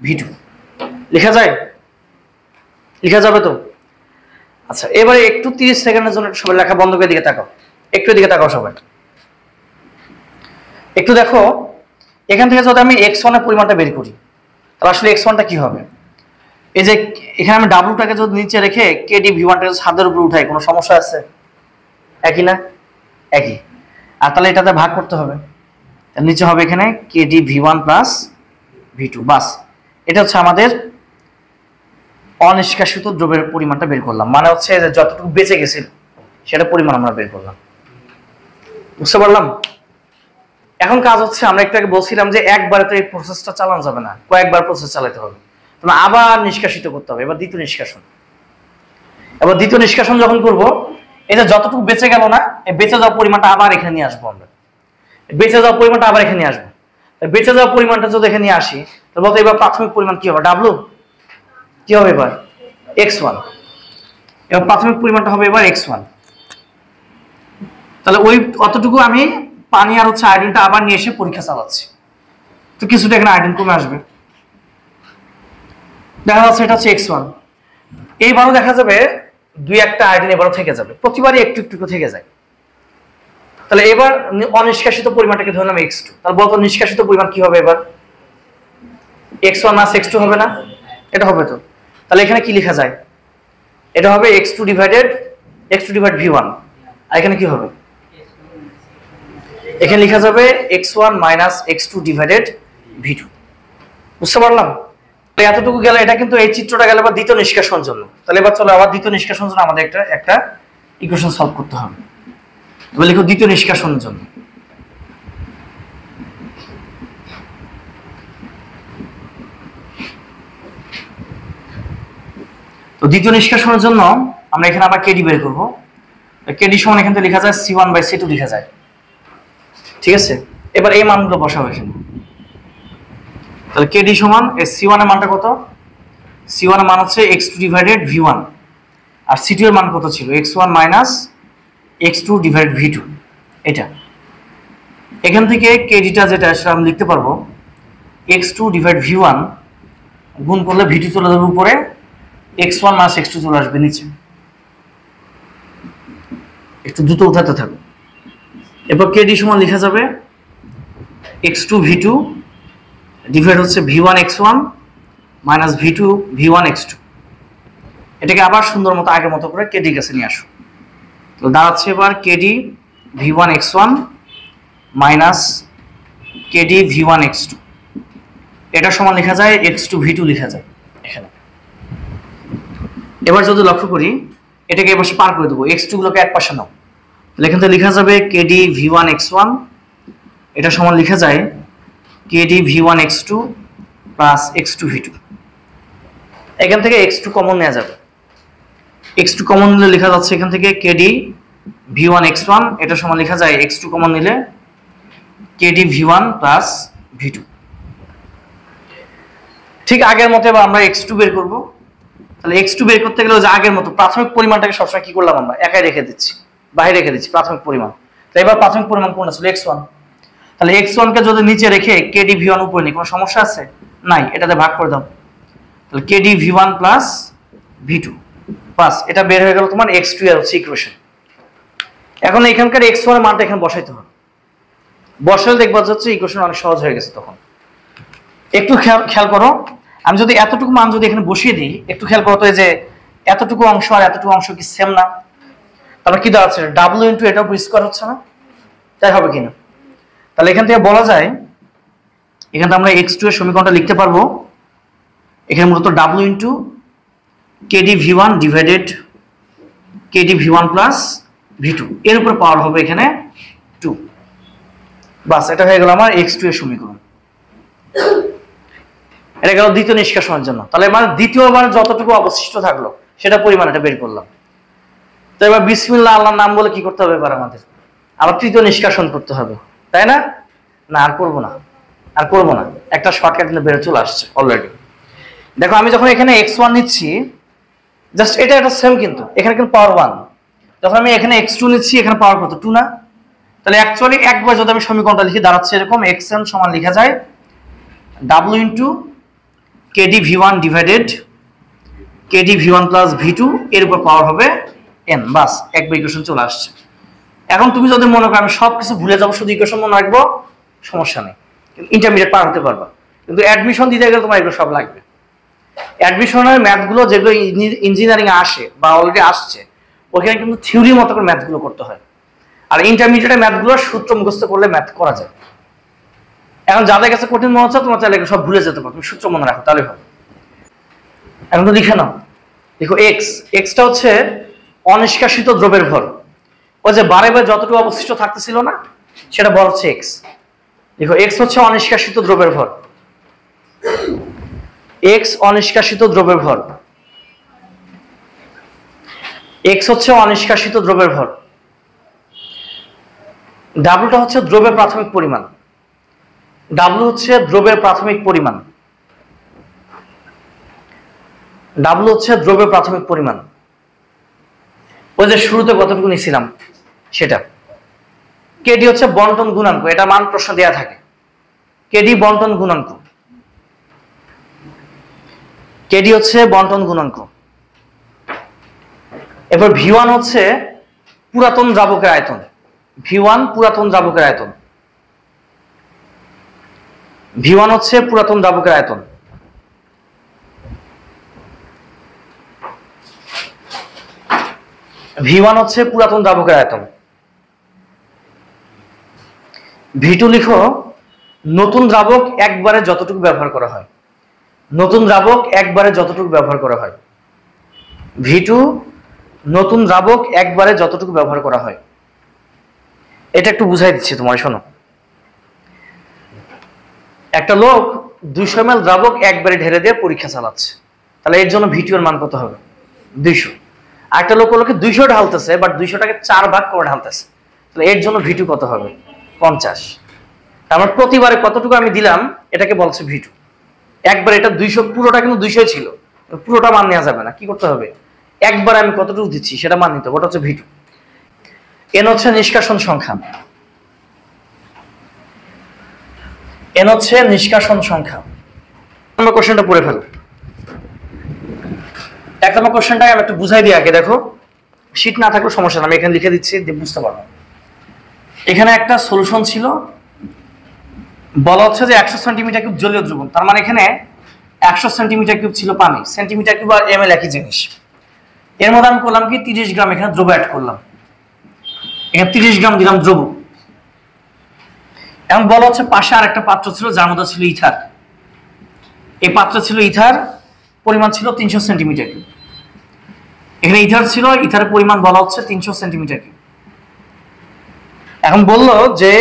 V2 লেখা যায়? লেখা যাবে তো? আচ্ছা, এবারে একটু 30 সেকেন্ডের জন্য সবাই লেখা বন্ধ করে দিকে তাকাও, একটু দিকে তাকাও সবাই, একটু দেখো। এখান থেকে যদি আমি X1 এর পরিমাণটা বের করি তাহলে আসলে X1টা কি হবে? এই যে এখানে আমি W-টাকে যদি নিচে রেখে কেডি V1টাকে ছাদের উপরে উঠাই, কোনো সমস্যা আছে? একই না? একই। আর তাহলে এটাতে ভাগ করতে হবে, নিচে হবে এখানে কেডি V1 প্লাস V2। বাস, এটা হচ্ছে আমাদের অনিষ্কাশিত দ্রব্যের পরিমাণটা বের করলাম, মানে হচ্ছে যে যতটুকু বেঁচে গেছিল সেটা পরিমাণ আমরা বের করলাম। বুঝতে পারলাম? এখন কাজ হচ্ছে আমরা একটু আগে বলছিলাম যে একবারে তো এই প্রসেসটা চালানো যাবে না, কয়েকবার প্রসেস চালাতে হবে। তোমরা আবার নিষ্কাশিত করতে হবে। এবার দ্বিতীয় নিষ্কাশন। এবার দ্বিতীয় নিষ্কাশন যখন করবো, এটা যতটুকু বেঁচে গেল না, এই বেঁচে যাওয়ার পরিমাণটা আবার এখানে নিয়ে আসবো আমরা। বেঁচে যাওয়ার পরিমাণটা আবার এখানে নিয়ে আসবো। বেঁচে যাওয়ার পরিমাণটা যদি এখানে নিয়ে আসি তাহলে বলতো এবার প্রাথমিক পরিমাণ কি হবে? W কি হবে এবার? X1। এবার প্রাথমিক পরিমাণটা হবে এবার X1। তাহলে ওই অতটুকু আমি পানি আর হচ্ছে আয়োডিনটা আবার নিয়ে এসে পরীক্ষা চালাচ্ছি, তো কিছুটা এখানে আয়োডিন কমে আসবে। দেখা যাচ্ছে এটা হচ্ছে X1। এইবারও দেখা যাবে দুই একটা আয়োডিন এবারও থেকে যাবে, প্রতিবারই একটু একটু থেকে যায়। তাহলে এবার অনিষ্কাশিত পরিমাণটাকে ধরলাম X2। তাহলে বলতো নিষ্কাশিত পরিমাণ কি হবে এবার? X1 - X2 হবে না? এটা হবে তো। তাহলে এখানে কি লেখা যায়? এটা হবে X2 ডিভাইড V1। আর এখানে কি হবে? এখানে লেখা যাবে x1 minus x2 divided v2। বুঝতে পারলাম? এতটুকু গেলে, এটা কিন্তু এই চিত্রটা গেলে আবার দ্বিতীয় নিষ্কাশনের জন্য। তাহলে এবার চলো আবার দ্বিতীয় নিষ্কাশনের জন্য আমাদের একটা ইকুয়েশন সলভ করতে হবে। তবে লিখো দ্বিতীয় নিষ্কাশনের জন্য। তো দ্বিতীয় নিষ্কাশনের জন্য আমরা এখানে আবার কেডি বের করব। কেডি সমান এখান থেকে লেখা যায় c1/c2 লেখা যায়, ঠিক আছে? এবার এই মানগুলো বসাবো এখানে। তাহলে কেডি সমান c1 এর মানটা কত? c1 এর মান হচ্ছে x2 ডিভাইডেড v1, আর c2 এর মান কত ছিল? x1 minus x2 divided v2। এটা এখান থেকে কেডিটা যেটা সেটা আমি লিখতে পারবো x2 ডিভাইড v1 গুণ করলে v2 চলে যাবে উপরে, x1 মাইনাস x2 চলে আসবে নিচে। একটু দ্রুত উঠাতে থাকো। এরপর কেডি সমান লেখা যাবে x2 v2 ডিভাইড হচ্ছে v1 x1 minus v2 v1 x2। এটাকে আবার সুন্দর মতো আগের মতো করে কেডি কাছে নিয়ে আসো। তো দাঁড়াচ্ছে এবার KD v1 x1 minus KD v1 x2। এটা সমান লেখা যায় x2 v2 লেখা যায় এখানে। এবার যদি লক্ষ্য করি, এটাকে এবার পার করে দেবো, x2 গুলোকে এক পাশে নাও। তাহলে এখান থেকে লেখা যাবে কেডি v1 x1, এটা সমান লেখা যায় KD v1 x2 plus x2 v2। এখান থেকে x2 কমন নেওয়া যাবে, x2 কমন নিলে লেখা যাচ্ছে এখান থেকে কেডি v1 x1, এটা সমান লেখা যায় x2 কমন নিলে কেডি v1 প্লাস v2। ঠিক আগের মতো এবার আমরা x2 বের করব। তাহলে x2 বের করতে গেলে যে আগের মতো প্রাথমিক পরিমাণটাকে সবসময় কি করলাম, আমরা একাই রেখে দিচ্ছি, বাইরে রেখে দিচ্ছি প্রাথমিক পরিমাণ। তো এবার প্রাথমিক পরিমাণ কোনটা ছিল? x1। তাহলে x1 কে যদি নিচে রেখে কেডি v1 উপরে নিই, কোনো সমস্যা আছে? নাই, এটাতে ভাগ করে দাও। তাহলে KD v1 plus v2 plus এটা বের হয়ে গেল তোমার x2 এর হচ্ছে ইকুয়েশন। এখন এখানকার x1 এর মানটা এখানে বসাইতে হবে। বসালে দেখবা হচ্ছে ইকুয়েশন অনেক সহজ হয়ে গেছে। তখন একটু খেয়াল করো, আমি যদি এতটুকু মান যদি এখানে বসিয়ে দিই, একটু খেয়াল করো তো, এই যে এতটুকু অংশ আর এতটুকু অংশ কি সেম না? তাহলে কি দাঁড়াচ্ছে? ডাব্লিউ ইন্টু এটা উপর স্কয়ার হচ্ছে না? তাই হবে কিনা? তাহলে এখান থেকে বলা যায়, এখান থেকে আমরা x2 এর সমীকরণটা লিখতে পারবো এখানে মূলত W into K D v1 divided K D v1 plus v2, এর উপর পাওয়ার হবে এখানে 2। বাস, এটা হয়ে গেল আমার x2 এর সমীকরণ। এটা গেল দ্বিতীয় নিষ্কাশনের জন্য। তাহলে মানে দ্বিতীয়বার যতটুকু অবশিষ্ট থাকলো সেটা পরিমাণ এটা বের করলাম। তো এবার বিসমিল্লাহ আল্লাহর নাম বলে কি করতে হবে? এবার আমাদের আবার তৃতীয় নিষ্কাশন করতে হবে, তাই না? না, আর করবো না, আর করবো না। একটা শর্টকাট কিন্তু বের চলে আসছে অলরেডি। দেখো, আমি যখন এখানে x1 নিচ্ছি, জাস্ট এটা একটা সেম, কিন্তু এখানে কিন্তু পাওয়ার 1। যখন আমি এখানে x2 নিচ্ছি, এখানে পাওয়ার কত? 2 না? তাহলে অ্যাকচুয়ালি একবার যদি আমি সমীকরণটা লিখি, দাঁড়াচ্ছে এরকম xn সমান লেখা যায় w into K D v1 divided K D v1 plus v2, এর উপর পাওয়ার হবে n। বাস, একবার ইকুয়েশন চলে আসছে। এখন তুমি যদি মনে করো আমি সবকিছু ভুলে যাবো, শুধু ইকুয়েশন মনে রাখবো, সমস্যা নেই, ইন্টারমিডিয়েট পার হতে পারবা। কিন্তু অ্যাডমিশন দিতে গেলে তোমার এগুলো সব লাগবে। অ্যাডমিশনের ম্যাথগুলো যেগুলো ইঞ্জিনিয়ারিং আসে বা অলরেডি আসছে, ওখানে কিন্তু থিওরি মতো করে ম্যাথগুলো করতে হয়। আর ইন্টারমিডিয়েটের ম্যাথগুলো সূত্র মুখস্থ করলে ম্যাথ করা যায়। এখন যাদের কাছে কঠিন মনে হচ্ছে, তোমার চাইলে সব ভুলে যেতে পারো, তুমি সূত্র মনে রাখো, তাহলে হবে। এখন তো লিখে নাও, দেখো এক্সটা হচ্ছে অনিষ্কাশিত দ্রব্যের ভর। ওই যে বারে বারে যতটুকু অবশিষ্ট থাকতেছিল না, সেটা ভর হচ্ছে এক্স। দেখো, এক্স হচ্ছে অনিষ্কাশিত দ্রব্যের ভর। এক্স অনিষ্কাশিত দ্রব্যের ভর। এক্স হচ্ছে অনিষ্কাশিত দ্রব্যের ভর। ডাব্লুটা হচ্ছে দ্রব্যের প্রাথমিক পরিমাণ। ডাব্লু হচ্ছে দ্রব্যের প্রাথমিক পরিমাণ। ডাব্লু হচ্ছে দ্রব্যের প্রাথমিক পরিমাণ। ওই যে শুরুতে কতটুকু নিছিলাম সেটা। কেডি হচ্ছে বন্টন গুণাঙ্ক, এটা মান প্রশ্ন দেয়া থাকে। কেডি বন্টন গুণাঙ্ক, কেডি হচ্ছে বন্টন গুণাঙ্ক। এবার V1 হচ্ছে পুরাতন দ্রাবকের আয়তন। V1 পুরাতন দ্রাবকের আয়তন। V1 হচ্ছে পুরাতন দ্রাবকের আয়তন। V1 হচ্ছে পুরাতন দ্রাবকের আয়তন। V2 লিখো নতুন দ্রাবক একবারে যতটুকু ব্যবহার করা হয়, নতুন দ্রাবক একবারে যতটুকু ব্যবহার করা হয়। V2 নতুন দ্রাবক একবারে যতটুকু ব্যবহার করা হয়। এটা একটু বুঝাই দিচ্ছি তোমায়, শোনো। একটা লোক 200 ml দ্রাবক একবারে ঢেলে দিয়ে পরীক্ষা চালাচ্ছে, তাহলে এর জন্য V2 এর মান কত হবে? 200। আরেকটা লোক লোকে 200 ঢালতেছে, বাট 200টাকে 4 ভাগ করে ঢালতেছে, তাহলে এর জন্য V2 কত হবে? 50। তার মানে প্রতিবারে কতটুকু আমি দিলাম এটাকে বলছে V2। একবার এটা 200, পুরোটা কিন্তু 200 ছিল, পুরোটা মান নেওয়া যাবে না, কি করতে হবে? একবার আমি কতটুকু দিচ্ছি সেটা মান নিতে হবে, ওটা হচ্ছে V2। n হচ্ছে নিষ্কাশন সংখ্যা, n হচ্ছে নিষ্কাশন সংখ্যা। আমরা কোশ্চেনটা পড়ে ফেলো। এক নম্বর কোশ্চেনটাকে আমি একটু বুঝাই দিই আগে, দেখো। শীট না থাকলে সমস্যা না, আমি এখানে লিখে দিচ্ছি, বুঝতে পারবো। এখানে একটা সলিউশন ছিল, বলা হচ্ছে যে 100 সেন্টিমিটার কিউব জলীয় দ্রবণ, তার মানে এখানে 100 সেন্টিমিটার কিউব ছিল পানি। সেন্টিমিটার কিউব আর ml একই জিনিস। এর মধ্যে আমি করলাম কি 30 গ্রাম এখানে দ্রব অ্যাড করলাম, এখানে 30 গ্রাম দিলাম দ্রব। এবং বলা হচ্ছে পাশে আর একটা পাত্র ছিল যার মধ্যে ছিল ইথার। এই পাত্র ছিল ইথার, পরিমাণ ছিল 300 সেন্টিমিটার কিউব। এখানে ইথার ছিল, ইথারের পরিমাণ বলা হচ্ছে 300 সেন্টিমিটার কিউব। এখন বললো যে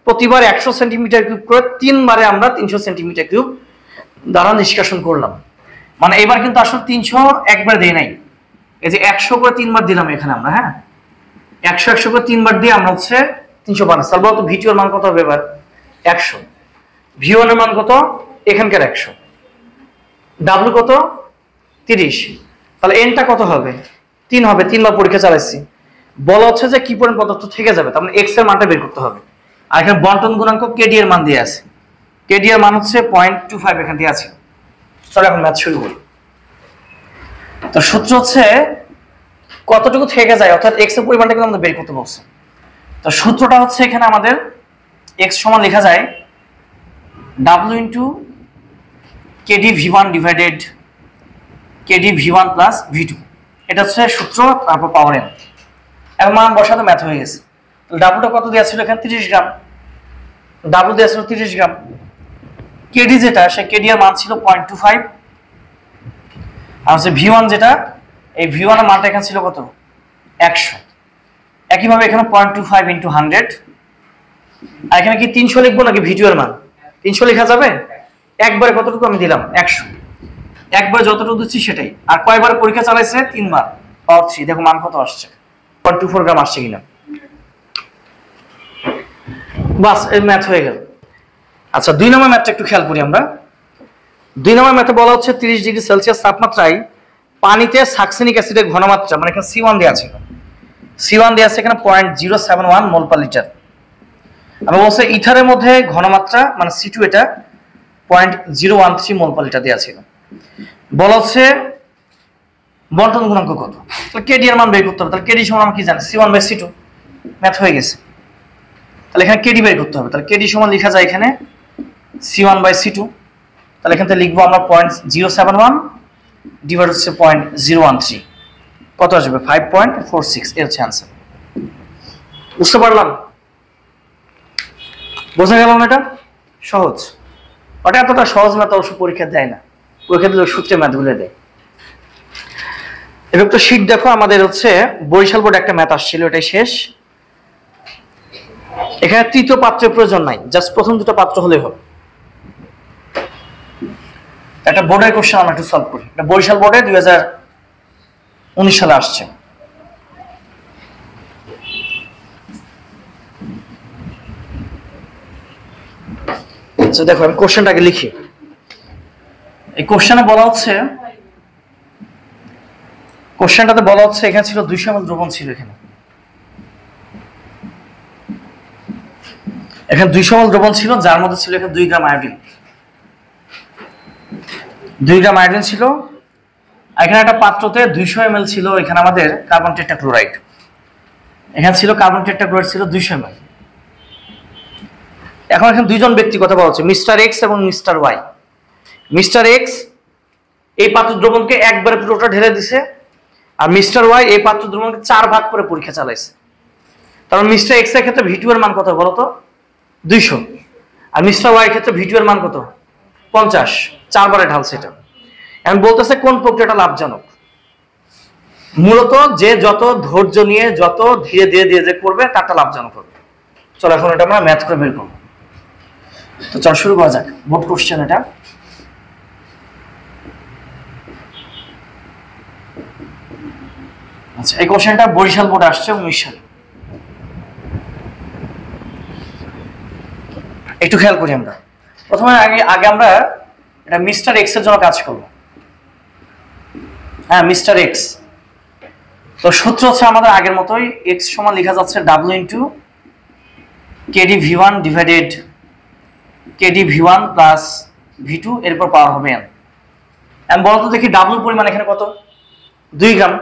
প্রতিবার 100 সেন্টিমিটার কিউব করে 3 বারে আমরা 300 সেন্টিমিটার কিউব দ্বারা নিষ্কাশন করলাম। মানে এবার কিন্তু আসলে 300 একবার দেই নাই, এই যে 100 করে 3 বার দিলাম এখানে আমরা, হ্যাঁ 100 করে 3 বার দিয়ে আমরা হচ্ছে 300 বানাচ্ছি। তাহলে বলতো V2 এর মান কত হবে এবার? 100। V1 এর মান কত? এখানকার 100। W কত? 30। তাহলে nটা কত হবে? 3 হবে, 3 বার পরীক্ষা চালাচ্ছি। বলা হচ্ছে যে কি পরিমাণ পদার্থ থেকে যাবে, তার মানে x এর মানটা বের করতে হবে। আর এখানে বন্টন গুণাঙ্ক kd এর মান দিয়ে আছে, kd এর মান হচ্ছে 0.25 এখানে দিয়ে আছে। চলো এখন ম্যাথ শুরু করি। তো সূত্র হচ্ছে কতটুকু থেকে যায়, অর্থাৎ x এর পরিমাণটা কিন্তু আমাদের বের করতে বলছে। তো সূত্রটা হচ্ছে এখানে আমাদের x সমান লেখা যায় w into kd v1 divided kd v1 plus v2। এটা হচ্ছে সূত্র, তারপর পাওয়ার n। এখন মান বসাতে ম্যাথ হয়ে গেছে। ডাবলটা কত দেওয়া ছিল এখানে? 30 গ্রাম। ডাবল দেওয়া ছিল 30 গ্রাম। কেডি যেটা, সে কেডি এর মান ছিল 0.25। আর হচ্ছে v1 যেটা, এই v1 এর মানটা এখানে ছিল কত? 100। একইভাবে এখানে 0.25 ইনটু 100। আর এখানে কি 300 লিখবো নাকি v2 এর মান? 300 লেখা যাবে। একবারে কতটুকু আমি দিলাম? 100। একবার যতটুকু দিচ্ছি সেটাই। আর কয়বার পরীক্ষা চালাইছে? 3 বার। পাওয়ার 3। দেখো মান কত আসছে, 0.24 গ্রাম আসছে কিনা। বাস, এই ম্যাথ হয়ে গেল। আচ্ছা, 2 নম্বর ম্যাথটা একটু খেয়াল করি আমরা। 2 নম্বর ম্যাথে বলা হচ্ছে 30 ডিগ্রি সেলসিয়াস তাপমাত্রায় পানিতে সাকসিনিক অ্যাসিডের ঘনমাত্রা, মানে এখানে C1 দেওয়া ছিল, C1 দেওয়া আছে এখানে 0.071 মোল পার লিটার। এবং বলছে ইথারের মধ্যে ঘনমাত্রা মানে C2, এটা 0.013 মোল পার লিটার দেওয়া ছিল। বলা হচ্ছে বন্টন গুণাঙ্ক কত, তাহলে কেডি এর মান বের করতে হবে। তাহলে কেডি সমান আমরা কি জানি? C1/C2। ম্যাথ হয়ে গেছে। তাহলে এখানে কেডি বের করতে হবে। তাহলে কেডি সমান লেখা যায় এখানে C1/C2। তাহলে এখান থেকে লিখবো আমরা 0.071 ডিভাইড হচ্ছে 0.013, কত আসবে? 5.46। এর হচ্ছে আনসার। বুঝতে পারলাম? বোঝা গেল না? এটা সহজ। ওটা এতটা সহজ ম্যাথ অবশ্য পরীক্ষা দেয় না, পরীক্ষা দিলে সূত্রে ম্যাথগুলো দেয়। এবার তো শীট দেখো, আমাদের হচ্ছে বরিশাল বোর্ড একটা ম্যাথ আসছিল, এটাই শেষ। এখানে তৃতীয় পাত্রের প্রয়োজন নাই, জাস্ট প্রথম দুটো পাত্র হলেই হবে। একটা বোর্ডের কোশ্চেন আমরা একটু সলভ করি। এটা বরিশাল বোর্ডে 2019 সালে আসছে। আচ্ছা দেখো, আমি কোশ্চেনটাকে লিখি। এই কোশ্চেনে বলা হচ্ছে, কোশ্চেনটাতে বলা হচ্ছে এখানে ছিল 200 ml দ্রবণ ছিল, এখানে 200 ml দ্রবণ ছিল, যার মধ্যে ছিল এখানে 2 গ্রাম আয়োডিন। 2 গ্রাম আয়োডিন ছিল। এখানে একটা পাত্রতে 200 ml ছিল এখানে আমাদের কার্বন টেট্রাক্লোরাইড। এখানে ছিল কার্বন টেট্রাক্লোরাইড ছিল 200 ml। এখন এখানে দুইজন ব্যক্তি কথা বলা হচ্ছে, মিস্টার এক্স এবং মিস্টার ওয়াই। মিস্টার এক্স এই পাত্র দ্রবণকে একবারে পুরোটা ঢেলে দিছে, আর মিস্টার ওয়াই এই পাত্র দ্রবণকে 4 ভাগ করে পরীক্ষা চালাইছে। তারপর মিস্টার এক্স এর ক্ষেত্রে V2 এর মান কত বলো তো? 200। আর মিস্টার ওয়াই ক্ষেত্রে V2 এর মান কত? 50, 4 বারে ঢালছে এটা। এখন বলতেছে কোন প্রক্রিয়াটা লাভজনক। মূলত যে যত ধৈর্য নিয়ে যত ধীরে ধীরে ধীরে ধীরে করবে তারটা লাভজনক হবে। চলো এখন এটা আমরা ম্যাথ করে বের করব। তো চল শুরু করা যাক। বোর্ড কোশ্চেন এটা। আচ্ছা, এই কোশ্চেনটা বরিশাল বোর্ডে আসছে 19 সালে। একটু খেয়াল করি আমরা। প্রথমে আগে আমরা এটা মিস্টার এক্স এর জন্য কাজ করব। হ্যাঁ, মিস্টার এক্স। তো সূত্র হচ্ছে আমাদের আগের মতোই, এক্স সমান লেখা যাচ্ছে W into K D V one divided K D V one plus V two, এরপর পাওয়ার হবে এন। আমি বলতো দেখি ডাব্লিউ পরিমাণ এখানে কত? 2 গ্রাম।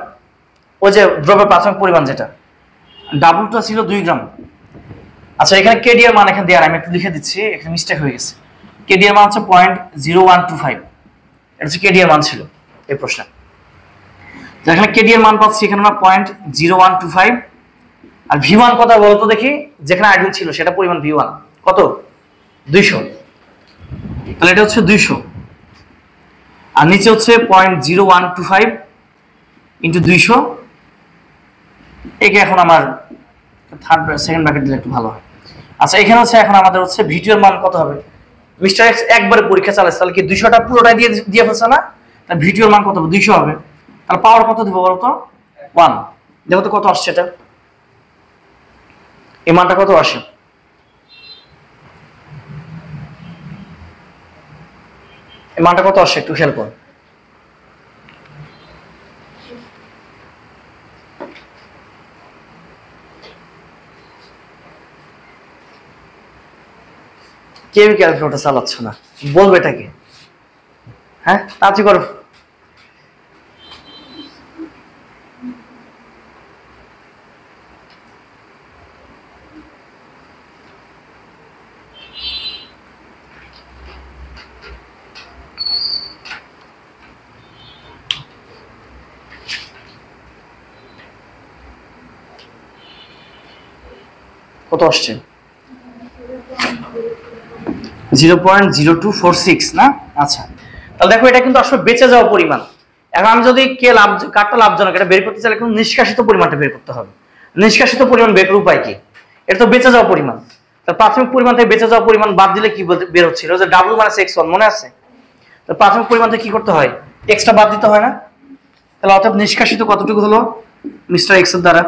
ওই যে দ্রব্যের প্রাথমিক পরিমাণ যেটা, ডাব্লিউটা ছিল 2 গ্রাম। আচ্ছা, এখানে কেডি এর মান এখানে দেওয়ার, আমি একটু লিখে দিচ্ছি, এখানে মিস্টেক হয়ে গেছে। কেডি এর মান হচ্ছে 0.0125। এটা হচ্ছে কেডি এর মান ছিল এই প্রশ্নে। এখানে কেডি এর মান পাচ্ছি এখানে আমরা 0.0125। আর ভি ওয়ান কত বলতো দেখি? যেখানে আইডিয়াল ছিল সেটা পরিমাণ ভি ওয়ান কত? 200। তাহলে এটা হচ্ছে 200, আর নিচে হচ্ছে 0.0125 ইন্টু 200। একে এখন আমার সেকেন্ড ব্র্যাকেট দিলে একটু ভালো হয়। আচ্ছা, এখানে হচ্ছে এখন আমাদের হচ্ছে V2 এর মান কত হবে? মিস্টার এক্স একবারে পরীক্ষা চালাচ্ছে, তাহলে কি 200টা পুরোটাই দিয়ে ফেলছে না? তাহলে V2 এর মান কত হবে? 200 হবে। তাহলে পাওয়ার কত দিব বলতো? 1। দেখো তো কত আসছে এটা, এই মানটা কত আসে? এই মানটা কত আসে একটু খেয়াল করো। কেউ ক্যালকুলেটর চালাচ্ছ না, বলবে এটাকে? হ্যাঁ, তাড়াতাড়ি করো। কত আসছে? 0.0246 না? আচ্ছা, তাহলে দেখো এটা কিন্তু আসলে বেঁচে যাওয়া পরিমাণ। এখন আমি যদি কে লাভ কারটা লাভজনক এটা বের করতে চাইলে কিন্তু নিষ্কাশিত পরিমাণটা বের করতে হবে। নিষ্কাশিত পরিমাণ বের করার উপায় কি? এটা তো বেঁচে যাওয়া পরিমাণ। তাহলে প্রাথমিক পরিমাণ থেকে বেঁচে যাওয়া পরিমাণ বাদ দিলে কি বের হচ্ছিল? যে ডাব্লিউ মাইনাস এক্স ওয়ান, মনে আছে? তাহলে প্রাথমিক পরিমাণ থেকে কি করতে হয়? এক্সটা বাদ দিতে হয় না? তাহলে অর্থাৎ নিষ্কাশিত কতটুকু হলো মিস্টার এক্স এর দ্বারা?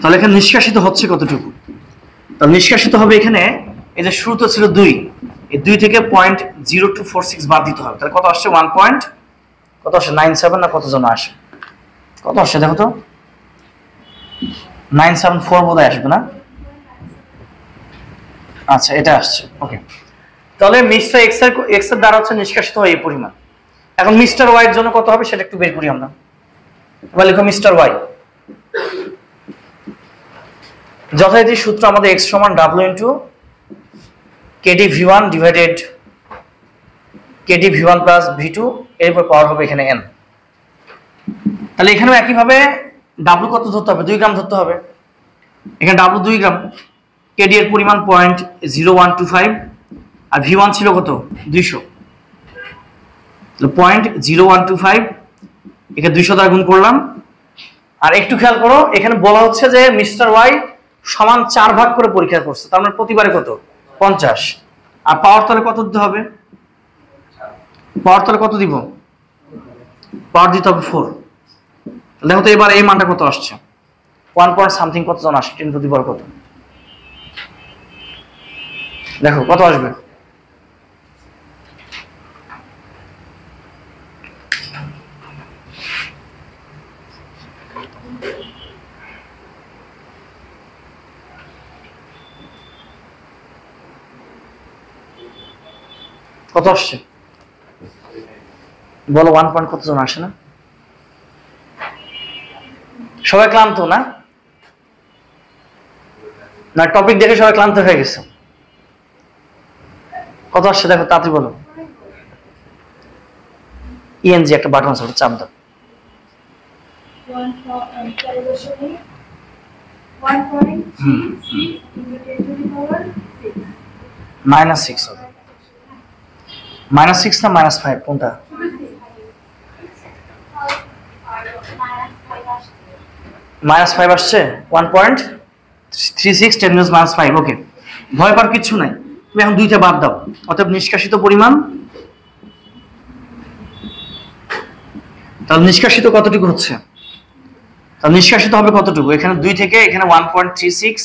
তাহলে এখানে নিষ্কাশিত হচ্ছে কতটুকু? তাহলে নিষ্কাশিত হবে এখানে, এই যে শুরুতে ছিল 2, এই 2 থেকে 0.0246 বাদ দিতে হবে। তাহলে কত আসছে? 1.97 না কত জন আসে? কত আসছে দেখো তো? 974 বোধহয় আসবে না? আচ্ছা, এটা আসছে। ওকে, তাহলে মিস্টার এক্স এর দ্বারা হচ্ছে নিষ্কাশিত হয় এই পরিমাণ। এখন মিস্টার ওয়াই এর জন্য কত হবে সেটা একটু বের করি আমরা। এবার লিখো মিস্টার ওয়াই। যথারীতি সূত্র আমাদের এক্স সমান W into K D V one divided K D V one plus V two, এরপর পাওয়ার হবে এখানে এন। তাহলে এখানেও একইভাবে ডাব্লু কত ধরতে হবে? 2 গ্রাম ধরতে হবে। এখানে ডাব্লু 2 গ্রাম, কেডি এর পরিমাণ 0.0125, আর ভি ওয়ান ছিল কত? 200। 0.0125 এখানে 200 দ্বারা গুণ করলাম। আর একটু খেয়াল করো, এখানে বলা হচ্ছে যে মিস্টার ওয়াই সমান 4 ভাগ করে পরীক্ষা করছে, তার মানে প্রতিবারে কত? 50। আর পাওয়ার তলে কত দিতে হবে? পাওয়ার তলে কত দিব? পাওয়ার দিতে হবে 4। দেখো তো এবার এই মানটা কত আসছে? 1 পয়েন্ট সামথিং কত জন আসছে? 10 টু দি পাওয়ার কত? দেখো কত আসবে? কত আসছে বলো? 1 পয়েন্ট কত জন আসে না? সবাই ক্লান্ত না? না টপিক দেখে সবাই ক্লান্ত হয়ে গেছে? কত আসছে দেখো, তাড়াতাড়ি বলো। ইএনজি একটা বাটন আছে, চাপ দাও। -6 হবে। -6 না -5 কোনটা? -5 আসছে। 1.36 10 -5। ওকে, ভয় পাওয়ার কিছু নাই। তুমি এখন দুইটা বাদ দাও। অতএব নিষ্কাশিত পরিমাণ, তাহলে নিষ্কাশিত কতটুকু হচ্ছে? তাহলে নিষ্কাশিত হবে কতটুকু? এখানে 2 থেকে এখানে 1.36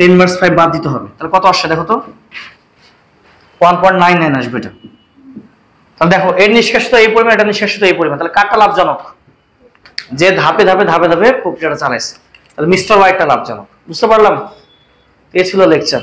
10 -5 বাদ দিতে হবে। তাহলে কত আসছে দেখো তো? 1.99 আসবে এটা। তাহলে দেখো এর নিষ্কাশিত এই পরিমাণ, এটা নিষ্কাশিত এই পরিমাণ। তাহলে কারটা লাভজনক? যে ধাপে ধাপে ধাপে ধাপে প্রক্রিয়াটা চালাইছে। তাহলে মিস্টার ওয়াইটটা লাভজনক। বুঝতে পারলাম? এই ছিল লেকচার।